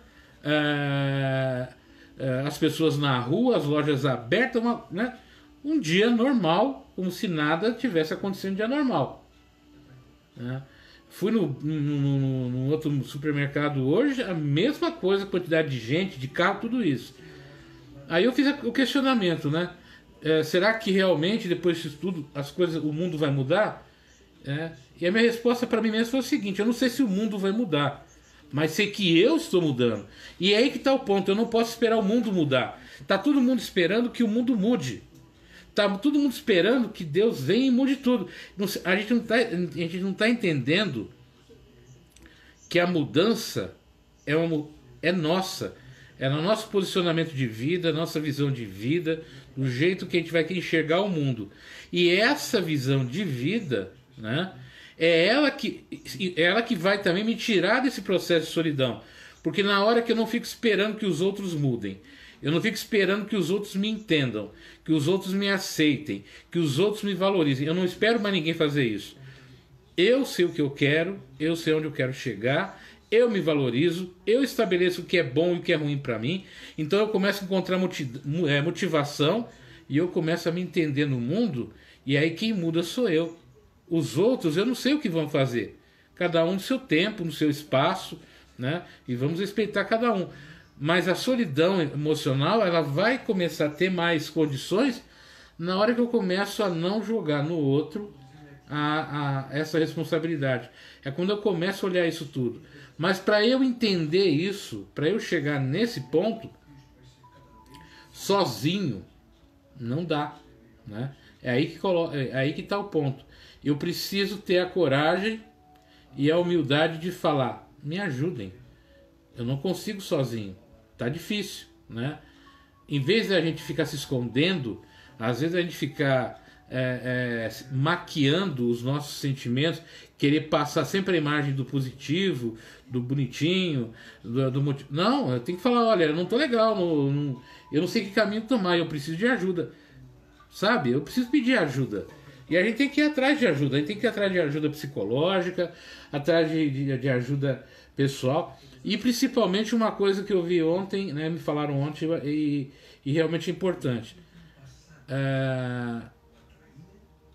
as pessoas na rua, as lojas abertas, né? Um dia normal, como se nada tivesse acontecendo, um dia normal, né? Fui no outro supermercado hoje, a mesma coisa, quantidade de gente, de carro, tudo isso. Aí eu fiz o questionamento, né? Será que realmente depois disso tudo o mundo vai mudar? E a minha resposta para mim mesmo foi o seguinte: eu não sei se o mundo vai mudar, mas sei que eu estou mudando. E é aí que está o ponto: eu não posso esperar o mundo mudar. Tá todo mundo esperando que o mundo mude. Tá todo mundo esperando que Deus venha e mude tudo. A gente não tá entendendo que a mudança é nossa. É no nosso posicionamento de vida, nossa visão de vida, do jeito que a gente vai enxergar o mundo. E essa visão de vida, né, é ela que vai também me tirar desse processo de solidão. Porque na hora que eu não fico esperando que os outros mudem, eu não fico esperando que os outros me entendam, que os outros me aceitem, que os outros me valorizem. Eu não espero mais ninguém fazer isso. Eu sei o que eu quero, eu sei onde eu quero chegar, eu me valorizo, eu estabeleço o que é bom e o que é ruim para mim. Então eu começo a encontrar motivação e eu começo a me entender no mundo. E aí quem muda sou eu. Os outros eu não sei o que vão fazer. Cada um no seu tempo, no seu espaço, né? E vamos respeitar cada um. Mas a solidão emocional, ela vai começar a ter mais condições na hora que eu começo a não jogar no outro essa responsabilidade. É quando eu começo a olhar isso tudo. Mas para eu entender isso, para eu chegar nesse ponto, sozinho, não dá, né? É aí que está o ponto. Eu preciso ter a coragem e a humildade de falar: me ajudem, eu não consigo sozinho, tá difícil, né? Em vez de a gente ficar se escondendo, às vezes a gente ficar maquiando os nossos sentimentos, querer passar sempre a imagem do positivo, do bonitinho, não, eu tenho que falar: olha, eu não tô legal, eu não sei que caminho tomar, eu preciso de ajuda, sabe? Eu preciso pedir ajuda. E a gente tem que ir atrás de ajuda, a gente tem que ir atrás de ajuda psicológica, atrás de ajuda pessoal. E principalmente uma coisa que eu vi ontem, né, me falaram ontem, e realmente é importante.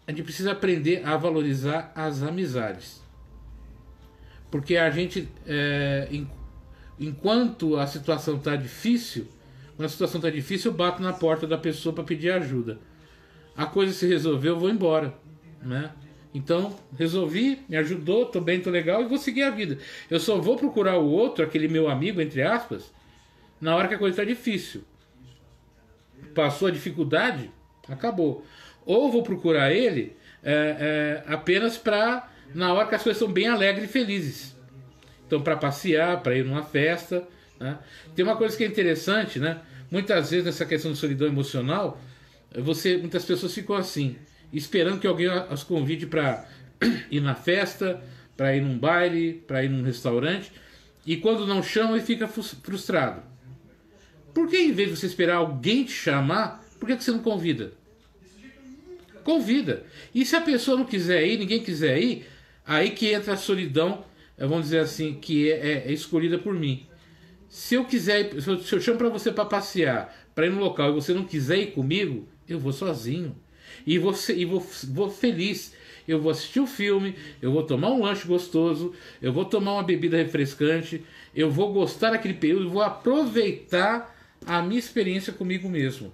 A gente precisa aprender a valorizar as amizades. Porque a gente, enquanto a situação está difícil, quando a situação está difícil, eu bato na porta da pessoa para pedir ajuda. A coisa se resolveu, eu vou embora, né? Então, resolvi, me ajudou, tô bem, tô legal e vou seguir a vida. Eu só vou procurar o outro, aquele meu amigo, entre aspas, na hora que a coisa tá difícil. Passou a dificuldade, acabou. Ou vou procurar ele apenas para na hora que as coisas são bem alegres e felizes. Então, para passear, para ir numa festa, né? Tem uma coisa que é interessante, né? Muitas vezes nessa questão de solidão emocional, muitas pessoas ficam assim, esperando que alguém as convide para ir na festa, para ir num baile, para ir num restaurante, e quando não chama, ele fica frustrado. Por que, em vez de você esperar alguém te chamar, por que você não convida? Convida. E se a pessoa não quiser ir, ninguém quiser ir, aí que entra a solidão, vamos dizer assim, que é escolhida por mim. Se eu quiser, se eu chamo para você para passear, para ir no local, e você não quiser ir comigo, eu vou sozinho. E vou feliz. Eu vou assistir o filme, eu vou tomar um lanche gostoso, eu vou tomar uma bebida refrescante, eu vou gostar daquele período, vou aproveitar a minha experiência comigo mesmo.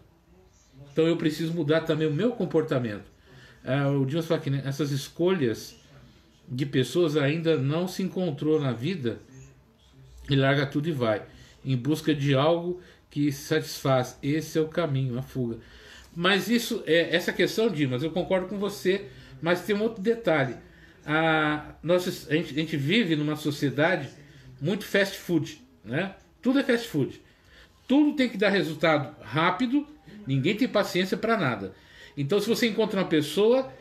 Então eu preciso mudar também o meu comportamento. O Dimas fala que, né, essas escolhas de pessoas ainda não se encontrou na vida e larga tudo e vai em busca de algo que satisfaz. Esse é o caminho, a fuga. Mas essa questão, Dimas, eu concordo com você, mas tem um outro detalhe. A gente vive numa sociedade muito fast food, né? Tudo é fast food. Tudo tem que dar resultado rápido, ninguém tem paciência para nada. Então, se você encontra uma pessoa,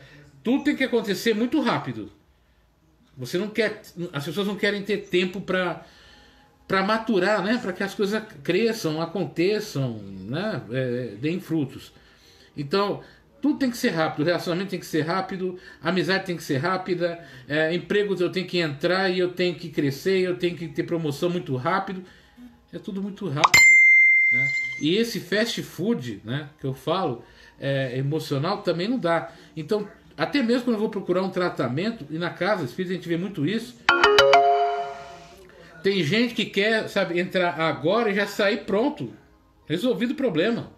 tudo tem que acontecer muito rápido. Você não quer, as pessoas não querem ter tempo para maturar, né? Para que as coisas cresçam, aconteçam, né? Deem frutos. Então, tudo tem que ser rápido, o relacionamento tem que ser rápido, a amizade tem que ser rápida, empregos eu tenho que entrar e eu tenho que crescer, eu tenho que ter promoção muito rápido. É tudo muito rápido, né? E esse fast food, né, que eu falo, emocional, também não dá. Então, até mesmo quando eu vou procurar um tratamento, e na casa espírita a gente vê muito isso, tem gente que quer, sabe, entrar agora e já sair pronto, resolvido o problema.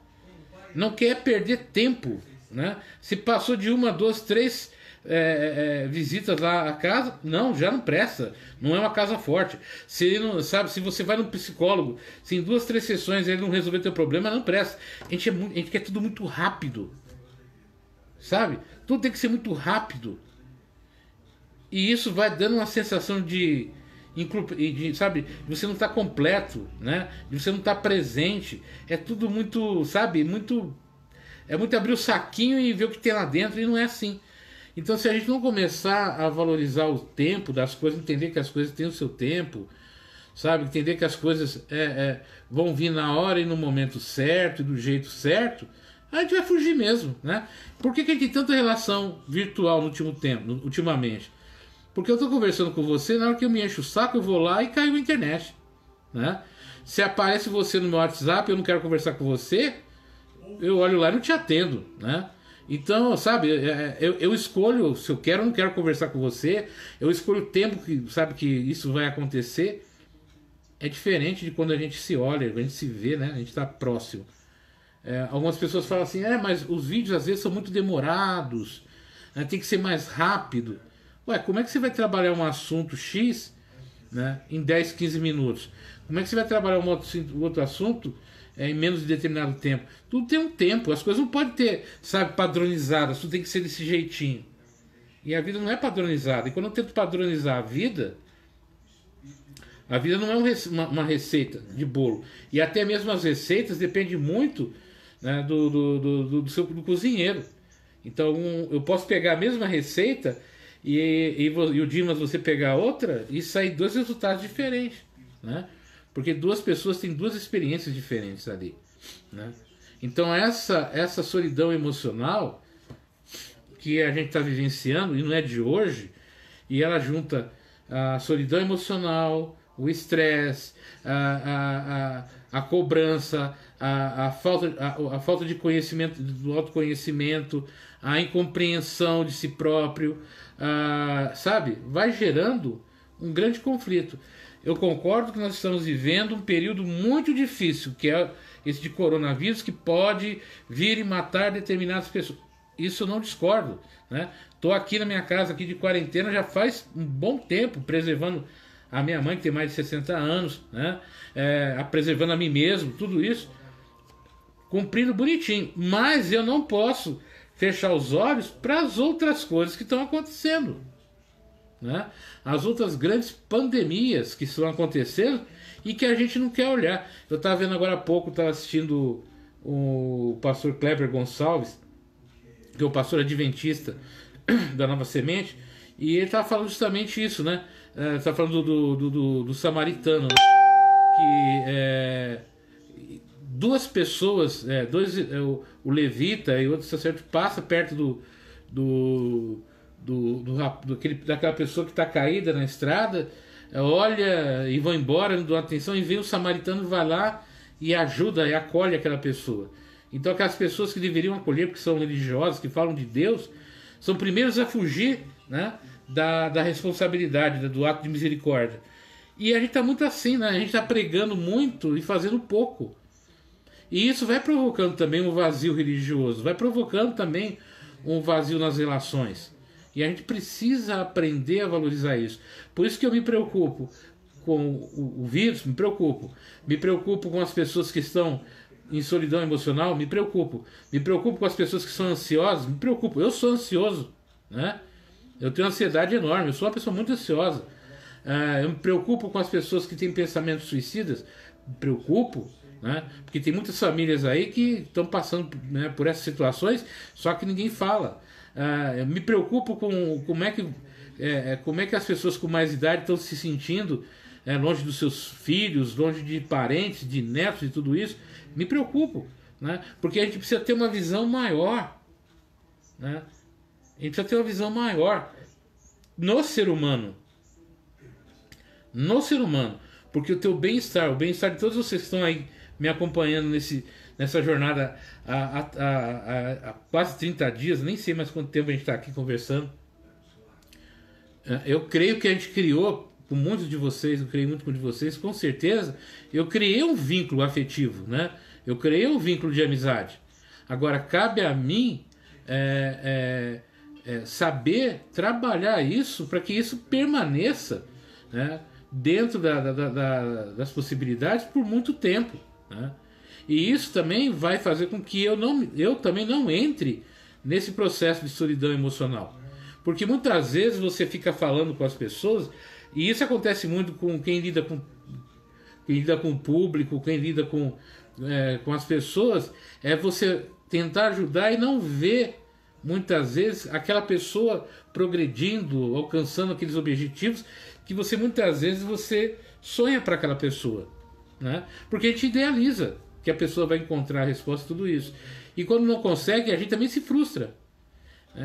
Não quer perder tempo, né? Se passou de 1, 2, 3 visitas lá à casa, não, já não presta. Não é uma casa forte. Se ele não, sabe, se você vai no psicólogo, se em 2, 3 sessões ele não resolver teu problema, não presta. A gente quer tudo muito rápido, sabe? Tudo tem que ser muito rápido. E isso vai dando uma sensação de sabe, você não está completo, né? Você não está presente. É tudo muito, sabe, muito abrir o saquinho e ver o que tem lá dentro, e não é assim. Então, se a gente não começar a valorizar o tempo das coisas, entender que as coisas têm o seu tempo, sabe, entender que as coisas vão vir na hora e no momento certo e do jeito certo, a gente vai fugir mesmo, né? Por que a gente tem tanta relação virtual no último tempo, ultimamente? Porque eu estou conversando com você, na hora que eu me encho o saco, eu vou lá e caiu a internet, né? Se aparece você no meu WhatsApp e eu não quero conversar com você, eu olho lá e não te atendo, né? Então, sabe, eu escolho se eu quero ou não quero conversar com você, eu escolho o tempo que, sabe, que isso vai acontecer. É diferente de quando a gente se olha, a gente se vê, né? A gente está próximo. Algumas pessoas falam assim, mas os vídeos às vezes são muito demorados, né? Tem que ser mais rápido. Ué, como é que você vai trabalhar um assunto X, né, em 10, 15 minutos? Como é que você vai trabalhar um outro assunto em menos de determinado tempo? Tudo tem um tempo, as coisas não podem ter, sabe, padronizadas, tudo tem que ser desse jeitinho. E a vida não é padronizada. E quando eu tento padronizar a vida não é uma receita de bolo. E até mesmo as receitas dependem muito, né, do cozinheiro. Então eu posso pegar a mesma receita e o Dimas você pegar outra e sair 2 resultados diferentes, né? Porque 2 pessoas têm 2 experiências diferentes ali, né? Então essa solidão emocional que a gente está vivenciando, e não é de hoje, e ela junta a solidão emocional, o estresse, a cobrança, a falta de conhecimento, do autoconhecimento, a incompreensão de si próprio, sabe? Vai gerando um grande conflito. Eu concordo que nós estamos vivendo um período muito difícil, que é esse de coronavírus, que pode vir e matar determinadas pessoas. isso eu não discordo, né? Tô aqui na minha casa aqui de quarentena já faz um bom tempo, preservando a minha mãe que tem mais de 60 anos, né? Preservando a mim mesmo, tudo isso, cumprindo bonitinho. Mas eu não posso fechar os olhos para as outras coisas que estão acontecendo, né? As outras grandes pandemias que estão acontecendo e que a gente não quer olhar. Eu estava vendo agora há pouco, estava assistindo o pastor Kleber Gonçalves, que é o pastor adventista da Nova Semente, e ele estava falando justamente isso, né? Estava falando do samaritano, né? Que duas pessoas, o levita e outro sacerdote passa perto daquela pessoa que está caída na estrada, olha e vão embora, não dão atenção, e vem o samaritano, vai lá e ajuda e acolhe aquela pessoa. Então aquelas pessoas que deveriam acolher, porque são religiosas, que falam de Deus, são primeiros a fugir, né, da responsabilidade, do ato de misericórdia. E a gente está muito assim, né? A gente está pregando muito e fazendo pouco. E isso vai provocando também um vazio religioso, vai provocando também um vazio nas relações. E a gente precisa aprender a valorizar isso. Por isso que eu me preocupo com o vírus, me preocupo com as pessoas que estão em solidão emocional, me preocupo com as pessoas que são ansiosas, me preocupo. Eu sou ansioso, né? Eu tenho ansiedade enorme, eu sou uma pessoa muito ansiosa. Eu me preocupo com as pessoas que têm pensamentos suicidas, me preocupo, né? Porque tem muitas famílias aí que estão passando, né, por essas situações, só que ninguém fala. Eu me preocupo com como é que as pessoas com mais idade estão se sentindo, longe dos seus filhos, longe de parentes, de netos e tudo isso. Me preocupo, né? Porque a gente precisa ter uma visão maior, né? A gente precisa ter uma visão maior no ser humano. No ser humano. Porque o teu bem-estar, o bem-estar de todos vocês que estão aí me acompanhando nessa jornada há quase 30 dias, nem sei mais quanto tempo a gente está aqui conversando. Eu creio que a gente criou, com muitos de vocês, eu creio muito com vocês, com certeza, eu criei um vínculo afetivo, né? Eu criei um vínculo de amizade. Agora, cabe a mim saber trabalhar isso para que isso permaneça, né, dentro das possibilidades por muito tempo, né? E isso também vai fazer com que eu também não entre nesse processo de solidão emocional. Porque muitas vezes você fica falando com as pessoas, e isso acontece muito com quem lida com o público, quem lida com as pessoas, você tentar ajudar e não ver muitas vezes aquela pessoa progredindo, alcançando aqueles objetivos que muitas vezes você sonha para aquela pessoa, né? Porque a gente idealiza que a pessoa vai encontrar a resposta a tudo isso. E quando não consegue, a gente também se frustra.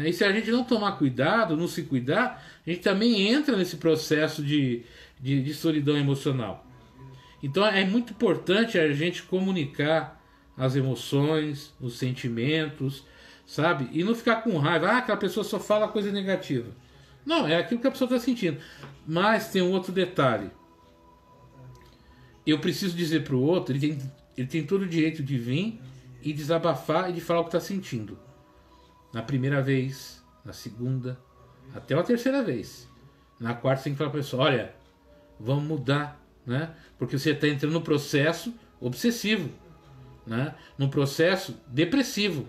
E se a gente não tomar cuidado, não se cuidar, a gente também entra nesse processo de solidão emocional. Então é muito importante a gente comunicar as emoções, os sentimentos, sabe? E não ficar com raiva. Aquela pessoa só fala coisa negativa. Não, é aquilo que a pessoa está sentindo. Mas tem um outro detalhe. Eu preciso dizer para o outro, ele tem todo o direito de vir e desabafar e de falar o que está sentindo. Na primeira vez, na segunda, até a terceira vez. Na quarta você tem que falar para a pessoa, olha, vamos mudar, né? Porque você está entrando num processo obsessivo, né? Num processo depressivo.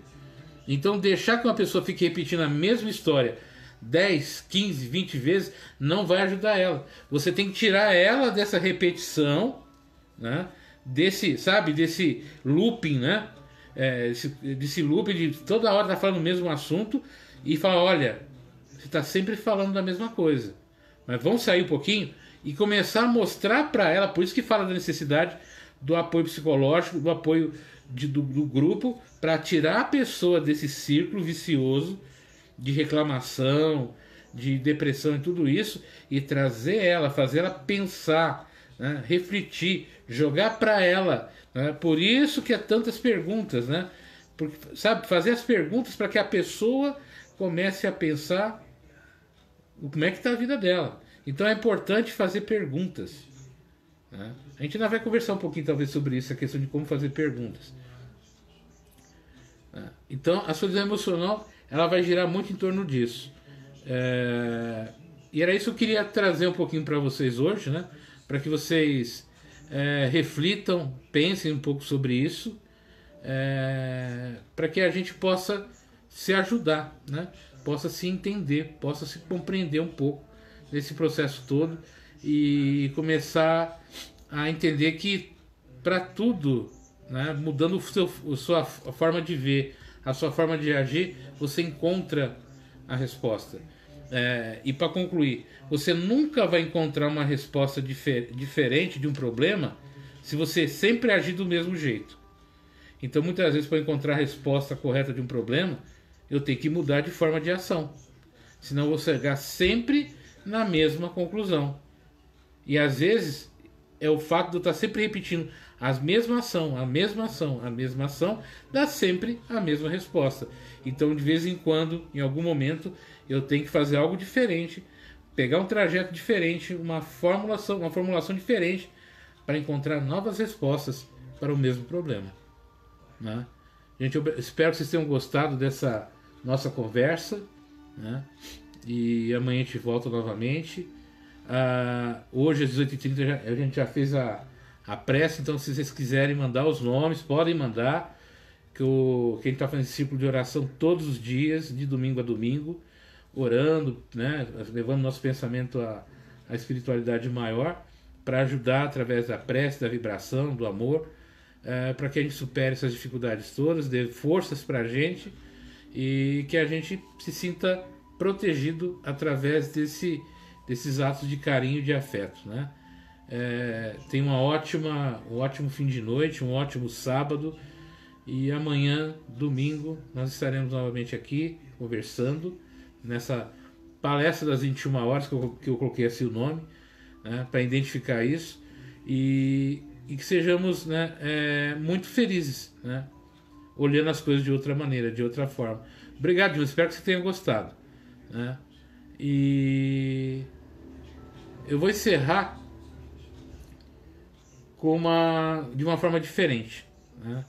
Então deixar que uma pessoa fique repetindo a mesma história 10, 15, 20 vezes não vai ajudar ela. Você tem que tirar ela dessa repetição, né? Desse looping, né? Desse looping de toda hora tá falando o mesmo assunto e falar, olha, você está sempre falando da mesma coisa, mas vamos sair um pouquinho e começar a mostrar para ela. Por isso que fala da necessidade do apoio psicológico, do apoio do grupo, para tirar a pessoa desse círculo vicioso de reclamação, de depressão e tudo isso, e trazer ela, fazer ela pensar, né, refletir, jogar para ela, né? Por isso que é tantas perguntas, né? Porque, sabe, fazer as perguntas para que a pessoa comece a pensar como é que está a vida dela. Então é importante fazer perguntas, né? A gente ainda vai conversar um pouquinho talvez sobre isso, a questão de como fazer perguntas. Então a solidão emocional ela vai girar muito em torno disso. E era isso que eu queria trazer um pouquinho para vocês hoje, né? Para que vocês reflitam, pensem um pouco sobre isso, para que a gente possa se ajudar, né? Possa se entender, possa se compreender um pouco desse processo todo e começar a entender que para tudo, né, mudando a sua forma de ver, a sua forma de agir, você encontra a resposta. E para concluir, você nunca vai encontrar uma resposta diferente de um problema se você sempre agir do mesmo jeito. Então, muitas vezes, para encontrar a resposta correta de um problema, eu tenho que mudar de forma de ação. Senão, eu vou chegar sempre na mesma conclusão. E às vezes, é o fato de eu estar sempre repetindo a mesma ação, a mesma ação, a mesma ação, dá sempre a mesma resposta. Então, de vez em quando, em algum momento, eu tenho que fazer algo diferente, pegar um trajeto diferente, uma formulação diferente, para encontrar novas respostas para o mesmo problema, né? Gente, eu espero que vocês tenham gostado dessa nossa conversa, né? E amanhã a gente volta novamente. Hoje às 18h30 a gente já fez a prece, então se vocês quiserem mandar os nomes, podem mandar, que a gente está fazendo círculo de oração todos os dias, de domingo a domingo, orando, né? Levando nosso pensamento à espiritualidade maior, para ajudar através da prece, da vibração, do amor, para que a gente supere essas dificuldades todas, dê forças para a gente e que a gente se sinta protegido através desses atos de carinho e de afeto, né? Tenha um ótimo fim de noite, um ótimo sábado, e amanhã, domingo, nós estaremos novamente aqui conversando nessa palestra das 21 horas, que eu coloquei assim o nome, né, para identificar isso, e que sejamos, né, muito felizes, né, olhando as coisas de outra maneira, de outra forma. Obrigado, Dilma, espero que você tenha gostado, né? E eu vou encerrar de uma forma diferente, né?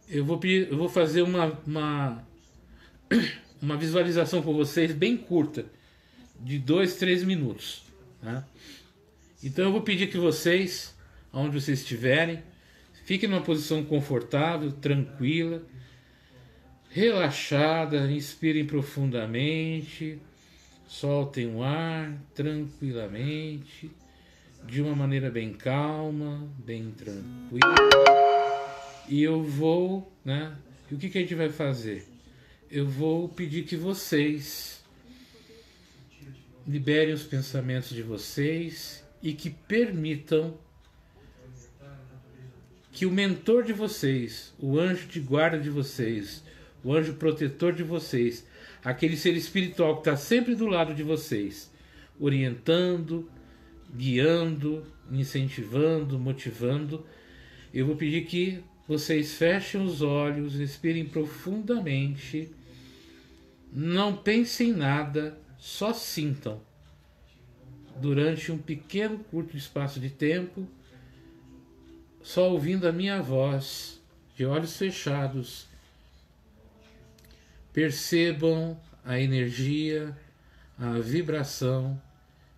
Eu vou fazer uma visualização com vocês bem curta, de 2, 3 minutos, né? Então eu vou pedir que vocês, onde vocês estiverem, fiquem numa posição confortável, tranquila, relaxada, inspirem profundamente, soltem o ar tranquilamente, de uma maneira bem calma, bem tranquila. E eu vou, né? E o que a gente vai fazer? Eu vou pedir que vocês liberem os pensamentos de vocês e que permitam que o mentor de vocês, o anjo de guarda de vocês, o anjo protetor de vocês, aquele ser espiritual que está sempre do lado de vocês, orientando, guiando, incentivando, motivando, eu vou pedir que vocês fechem os olhos, respirem profundamente, não pensem em nada, só sintam. Durante um pequeno, curto espaço de tempo, só ouvindo a minha voz, de olhos fechados, percebam a energia, a vibração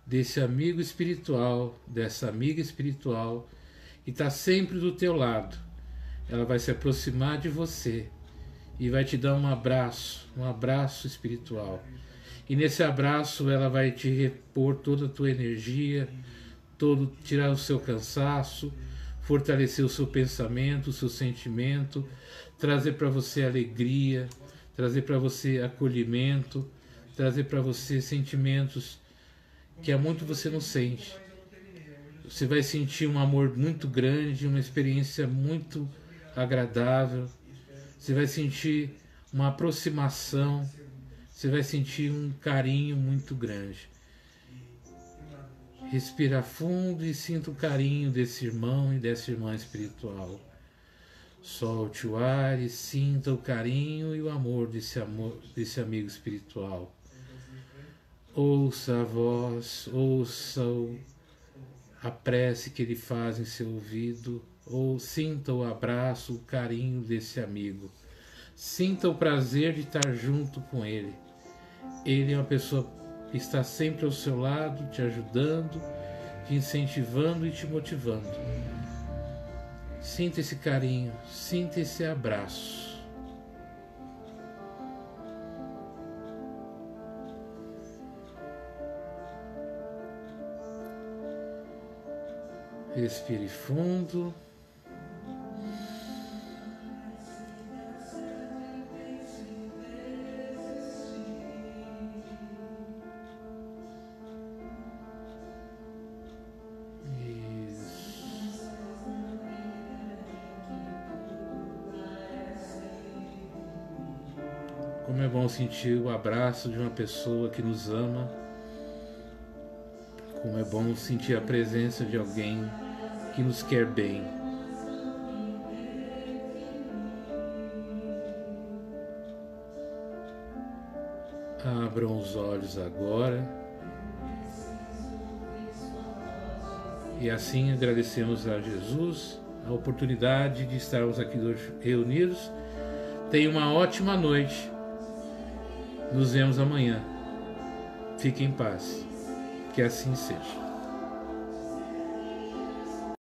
desse amigo espiritual, dessa amiga espiritual, que está sempre do teu lado. Ela vai se aproximar de você e vai te dar um abraço espiritual. E nesse abraço ela vai te repor toda a tua energia, tirar o seu cansaço, fortalecer o seu pensamento, o seu sentimento, trazer para você alegria, trazer para você acolhimento, trazer para você sentimentos que há muito você não sente. Você vai sentir um amor muito grande, uma experiência muito agradável. Você vai sentir uma aproximação, você vai sentir um carinho muito grande. Respira fundo e sinta o carinho desse irmão e dessa irmã espiritual. Solte o ar e sinta o carinho e o amor desse amigo espiritual. Ouça a voz, ouça a prece que ele faz em seu ouvido, ou sinta o abraço, o carinho desse amigo. Sinta o prazer de estar junto com Ele. Ele é uma pessoa que está sempre ao seu lado, te ajudando, te incentivando e te motivando. Sinta esse carinho, sinta esse abraço. Respire fundo. Como é bom sentir o abraço de uma pessoa que nos ama. Como é bom sentir a presença de alguém que nos quer bem. Abram os olhos agora. E assim agradecemos a Jesus a oportunidade de estarmos aqui hoje reunidos. Tenha uma ótima noite. Nos vemos amanhã. Fique em paz. Que assim seja.